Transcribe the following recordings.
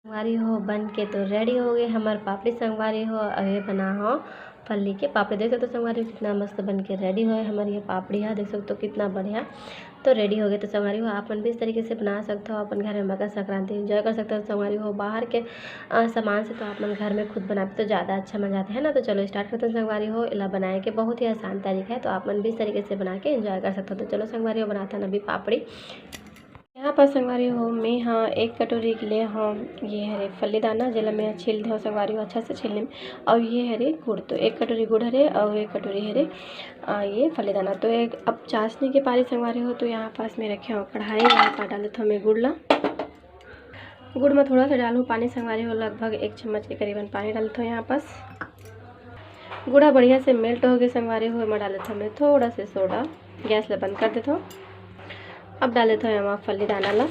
संगवारी हो बन के तो रेडी हो गए हमारे पापड़ी। संगवारी हो अभी बना हो फल्ली के पापड़ी। देख सकते हो संगवारी हो कितना मस्त बन के रेडी हो हमारी ये पापड़ी है। देख सकते हो कितना बढ़िया तो रेडी हो गए। तो संगवारी हो आप भी इस तरीके से बना सकते हो। अपन घर में मकर संक्रांति एंजॉय कर सकते हो। संगवारी हो बाहर के सामान से तो अपन घर में खुद बनाते तो ज़्यादा अच्छा मजा आता है ना। तो चलो स्टार्ट करते हैं। संगवारी हो इला बनाए के बहुत ही आसान तरीका है तो आप भी इस तरीके से बना के एंजॉय कर सकते हो। तो चलो संगवारी हो बनाते हैं अभी पापड़ी। यहाँ पर संगवारी हो मैं हाँ 1 कटोरी के लिए हाँ ये हरे फली दाना जिला में छील दो संगवारी हो अच्छा से छीलने में। और ये हरे गुड़ तो 1 कटोरी गुड़ हरे और 1 कटोरी हरे ये फली दाना। तो एक अब चाशनी के पारी संगवारी हो तो यहाँ पास में रखे हो कढ़ाई। यहाँ पर डाल देता हूँ मैं गुड़ ला। गुड़ में थोड़ा सा डालूँ पानी संगवारी हो लगभग 1 चम्मच के करीबन पानी डाल देता हूँ। यहाँ पास गुड़ा बढ़िया से मेल्ट हो गए संगवारी हो मैं डाल देता हूँ मैं थोड़ा से सोडा। गैस ला बंद कर देता हूँ। अब डाल देता हूँ यहाँ फली दाना ला।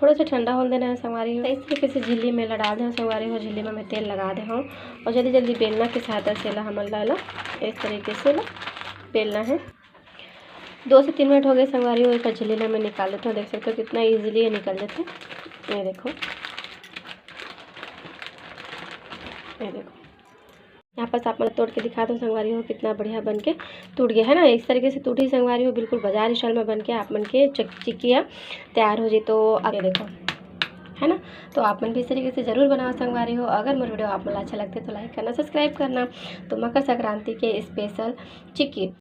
थोड़ा सा ठंडा होने देना है संगवारी हो। इस तरीके से झिल्ली में ला डाल दें संगवारी हो। झिल्ली में मैं तेल लगा दे हूँ और जल्दी जल्दी बेलना के सहायता से ला हम ला इस तरीके से ला बेलना है। 2 से 3 मिनट हो गए संगवारी हो। एक झिल्ली ला मैं निकाल लेता हूँ। देख सकते हो कितना ईजिली ये निकल जाते हैं। ये देखो यहाँ पर आप तोड़ के दिखा दो संगवारी हो कितना बढ़िया बन के टूट गया है ना। इस तरीके से टूटी संगवारी हो बिल्कुल बाजार स्टाइल में बन के आप मन के चिक्कियाँ तैयार हो जाए। तो आगे देखो है ना। तो आप मन भी इस तरीके से ज़रूर बनाओ संगवारी हो। अगर मेरा वीडियो आप मन अच्छा लगते तो लाइक करना सब्सक्राइब करना। तो मकर संक्रांति के स्पेशल चिक्की